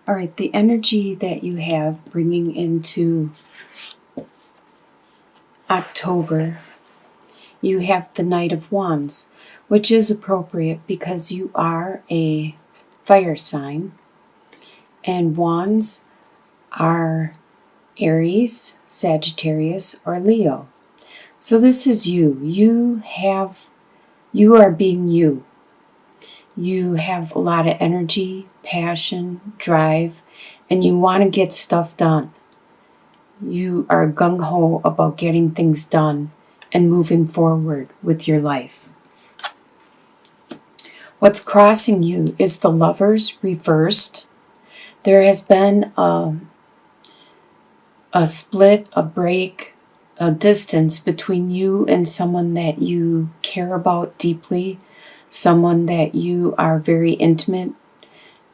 All right, the energy that you have bringing into October, you have the Knight of Wands, which is appropriate because you are a fire sign, and wands are Aries, Sagittarius, or Leo. So this is you. You are being you. You have a lot of energy, passion, drive, and you want to get stuff done. You are gung-ho about getting things done and moving forward with your life. What's crossing you is the Lovers reversed. There has been a split, a break, a distance between you and someone that you care about deeply, someone that you are very intimate,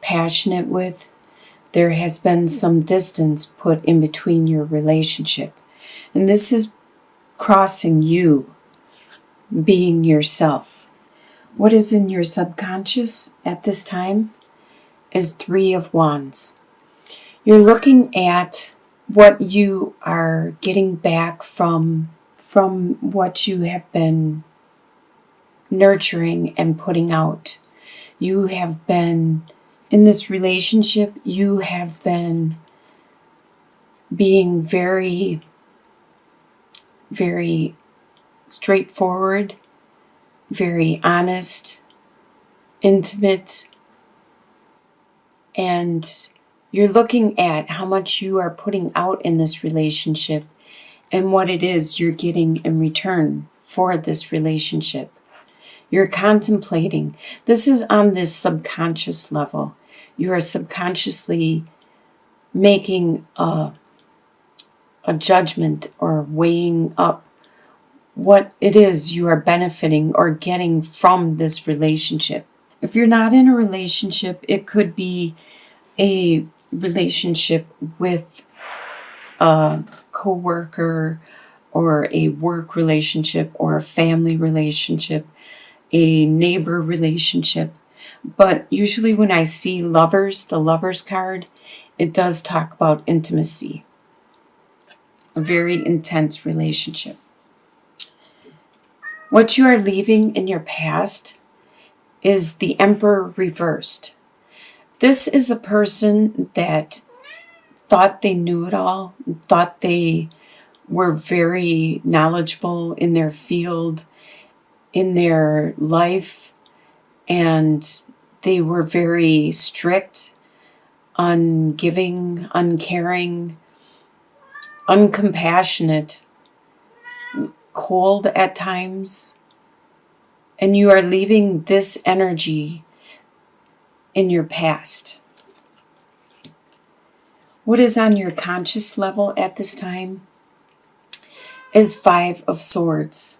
passionate with. There has been some distance put in between your relationship. And this is crossing you being yourself. What is in your subconscious at this time is Three of Wands. You're looking at what you are getting back from what you have been nurturing and putting out. You have been, in this relationship, you have been being very, very straightforward, very honest, intimate, and you're looking at how much you are putting out in this relationship and what it is you're getting in return for this relationship. You're contemplating. This is on this subconscious level. You are subconsciously making a judgment or weighing up what it is you are benefiting or getting from this relationship. If you're not in a relationship, it could be a relationship with a coworker or a work relationship or a family relationship, a neighbor relationship. But usually when I see lovers, the lovers card, it does talk about intimacy, a very intense relationship. What you are leaving in your past is the Emperor reversed. This is a person that thought they knew it all, thought they were very knowledgeable in their field, in their life, and they were very strict, ungiving, uncaring, uncompassionate, cold at times. And you are leaving this energy in your past. What is on your conscious level at this time is Five of Swords.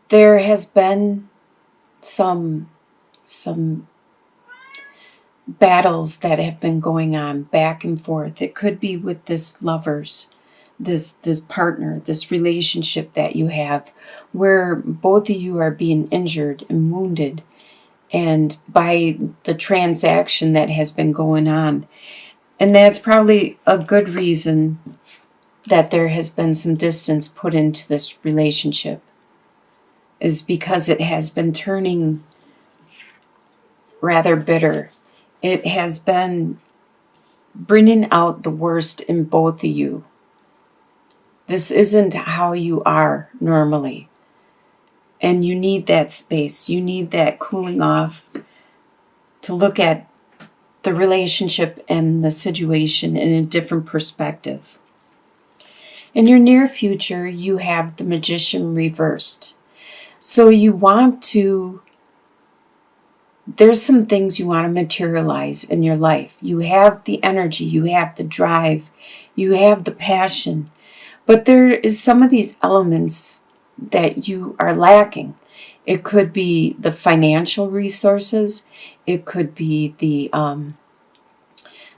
There has been some battles that have been going on back and forth. It could be with this lovers, this partner, this relationship that you have, where both of you are being injured and wounded, and by the transaction that has been going on. And that's probably a good reason that there has been some distance put into this relationship, is because it has been turning rather bitter. It has been bringing out the worst in both of you. This isn't how you are normally. And you need that space. You need that cooling off to look at the relationship and the situation in a different perspective. In your near future, you have the Magician reversed. So you want to, there's some things you want to materialize in your life. You have the energy, you have the drive, you have the passion, but there is some of these elements that you are lacking. It could be the financial resources. It could be the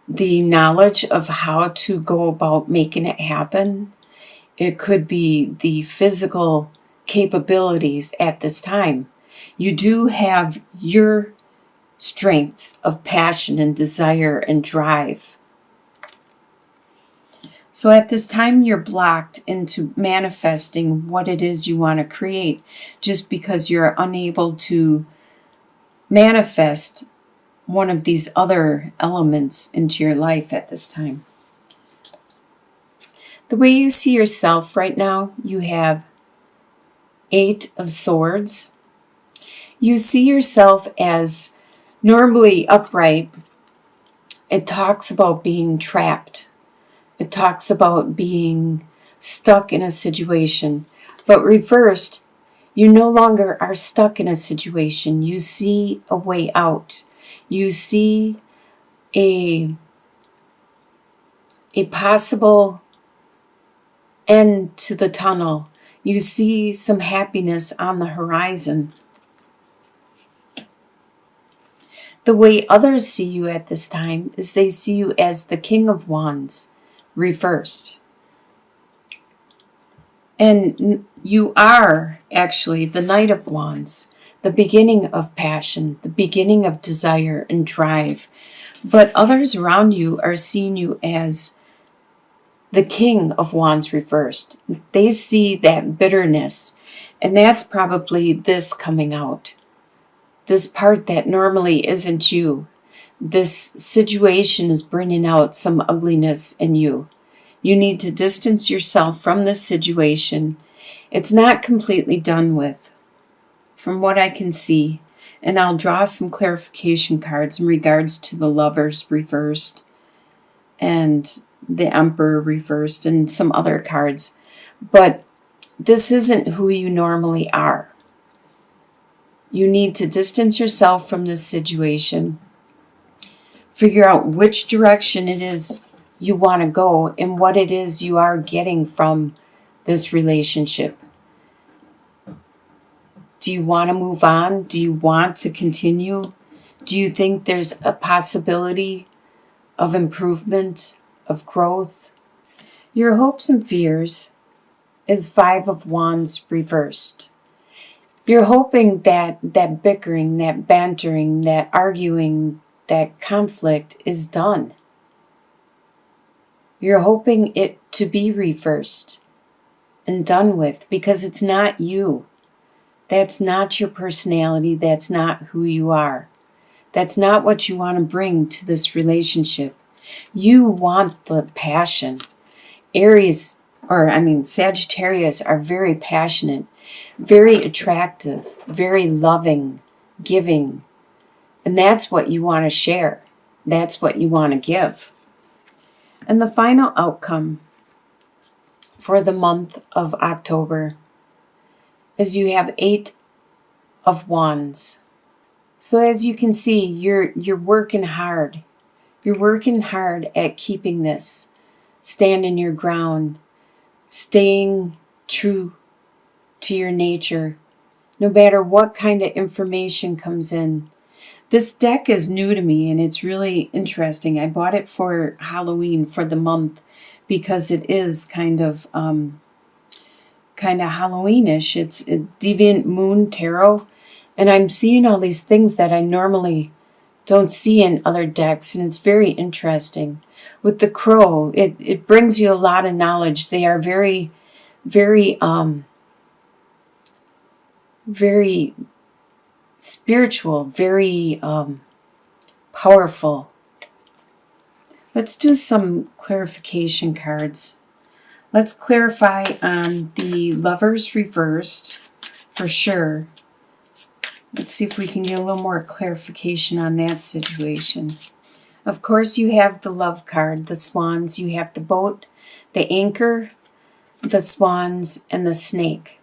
knowledge of how to go about making it happen. It could be the physical capabilities at this time. You do have your strengths of passion and desire and drive. So at this time, you're blocked into manifesting what it is you want to create just because you're unable to manifest one of these other elements into your life at this time. The way you see yourself right now, you have 8 of Swords. You see yourself as normally upright. It talks about being trapped. It talks about being stuck in a situation. But reversed, you no longer are stuck in a situation. You see a way out. You see a possible end to the tunnel. You see some happiness on the horizon. The way others see you at this time is they see you as the King of Wands, reversed. And you are actually the Knight of Wands, the beginning of passion, the beginning of desire and drive. But others around you are seeing you as the King of Wands reversed. They see that bitterness, and that's probably this coming out. This part that normally isn't you. This situation is bringing out some ugliness in you. You need to distance yourself from this situation. It's not completely done with, from what I can see. And I'll draw some clarification cards in regards to the Lovers reversed and the Emperor reversed and some other cards. But this isn't who you normally are. You need to distance yourself from this situation. Figure out which direction it is you want to go and what it is you are getting from this relationship. Do you want to move on? Do you want to continue? Do you think there's a possibility of improvement, of growth? Your hopes and fears is 5 of Wands reversed. You're hoping that bickering, that bantering, that arguing, that conflict is done. You're hoping it to be reversed and done with because it's not you. That's not your personality. That's not who you are. That's not what you want to bring to this relationship. You want the passion. Sagittarius are very passionate, very attractive, very loving, giving. And that's what you want to share. That's what you want to give. And the final outcome for the month of October is you have 8 of Wands. So as you can see, you're working hard. You're working hard at keeping this, standing your ground, staying true to your nature, no matter what kind of information comes in. This deck is new to me and it's really interesting. I bought it for Halloween for the month because it is kind of Halloweenish. It's a Deviant Moon Tarot, and I'm seeing all these things that I normally don't see in other decks, and it's very interesting. With the Crow, it brings you a lot of knowledge. They are very, very, very spiritual, very powerful. Let's do some clarification cards. Let's clarify on the Lovers reversed for sure. Let's see if we can get a little more clarification on that situation. Of course, you have the Love card, the Swans. You have the boat, the anchor, the swans, and the snake.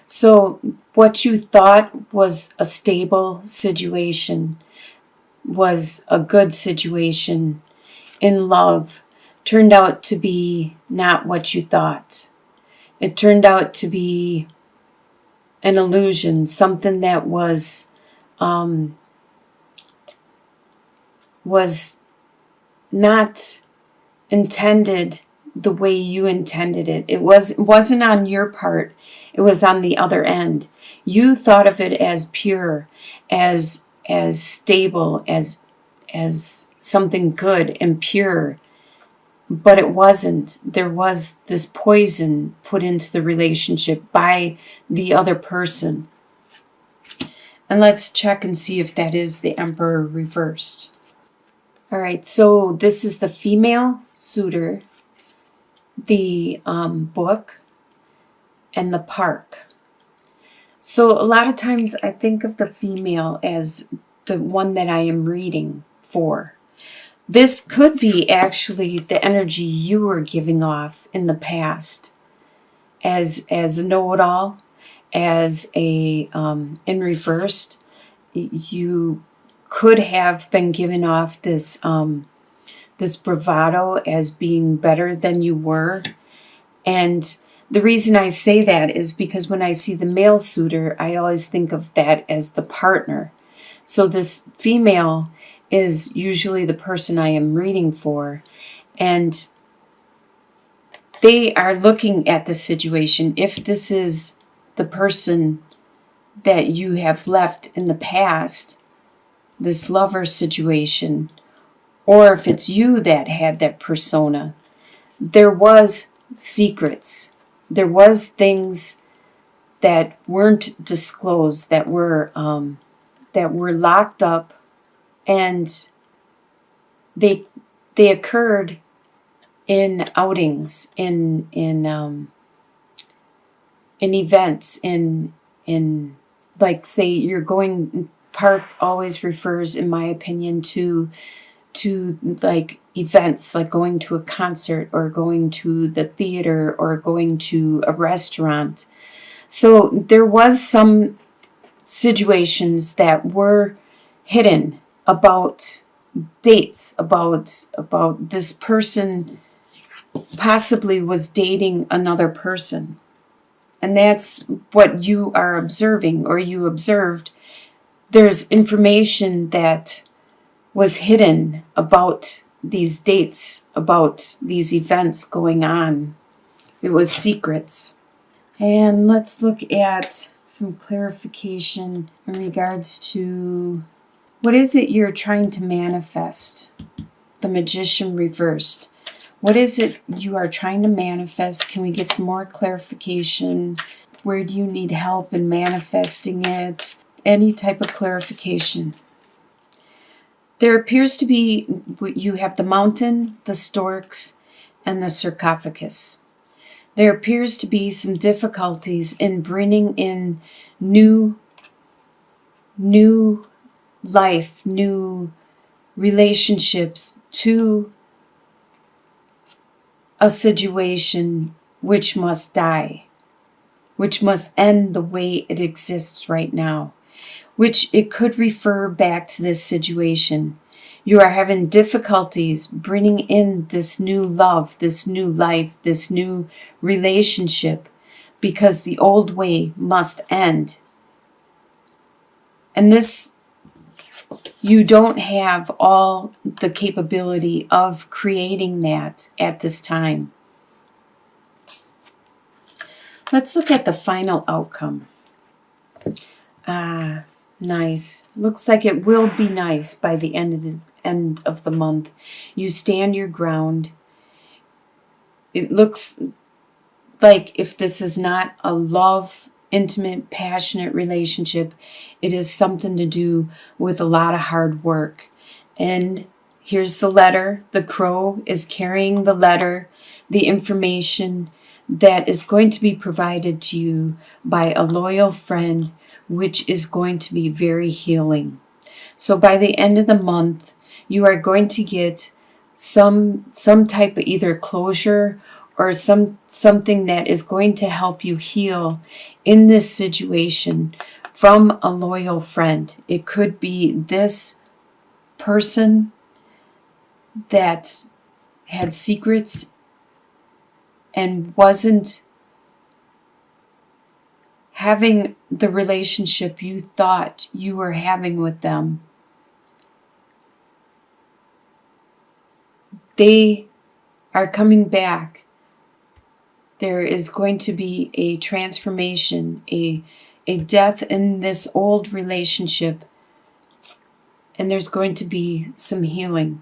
So what you thought was a stable situation, was a good situation in love, turned out to be not what you thought. It turned out to be an illusion, something that was not intended the way you intended it. It wasn't on your part. It was on the other end. You thought of it as pure, as as stable, as something good and pure, but it wasn't. There was this poison put into the relationship by the other person. And let's check and see if that is the Emperor reversed. All right, so this is the female suitor, the book, and the park. So a lot of times I think of the female as the one that I am reading for. This could be actually the energy you were giving off in the past as a know-it-all, as a in reversed. You could have been giving off this this bravado as being better than you were. And the reason I say that is because when I see the male suitor, I always think of that as the partner. So this female is usually the person I am reading for, and they are looking at the situation. If this is the person that you have left in the past, this lover situation, or if it's you that had that persona, there was secrets. There was things that weren't disclosed, that were locked up, and they occurred in outings, in events, in like, say you're going. Park always refers, in my opinion, to like events, like going to a concert or going to the theater or going to a restaurant. So there was some situations that were hidden about dates, about this person possibly was dating another person. And that's what you are observing, or you observed. There's information that was hidden about these dates, about these events going on. It was secrets. And let's look at some clarification in regards to what is it you're trying to manifest? The Magician reversed. What is it you are trying to manifest? Can we get some more clarification? Where do you need help in manifesting it? Any type of clarification. There appears to be, you have the mountain, the storks, and the sarcophagus. There appears to be some difficulties in bringing in new life, new relationships to a situation which must die, which must end the way it exists right now, which it could refer back to this situation. You are having difficulties bringing in this new love, this new life, this new relationship, because the old way must end. And this, you don't have all the capability of creating that at this time. Let's look at the final outcome. Nice. Looks like it will be nice by the end of the month. You stand your ground. It looks like if this is not a love, intimate, passionate relationship, it is something to do with a lot of hard work. And here's the letter. The crow is carrying the letter, the information that is going to be provided to you by a loyal friend, which is going to be very healing. So by the end of the month, you are going to get some type of either closure or something that is going to help you heal in this situation from a loyal friend. It could be this person that had secrets and wasn't having the relationship you thought you were having with them. They are coming back. There is going to be a transformation, a death in this old relationship and there's going to be some healing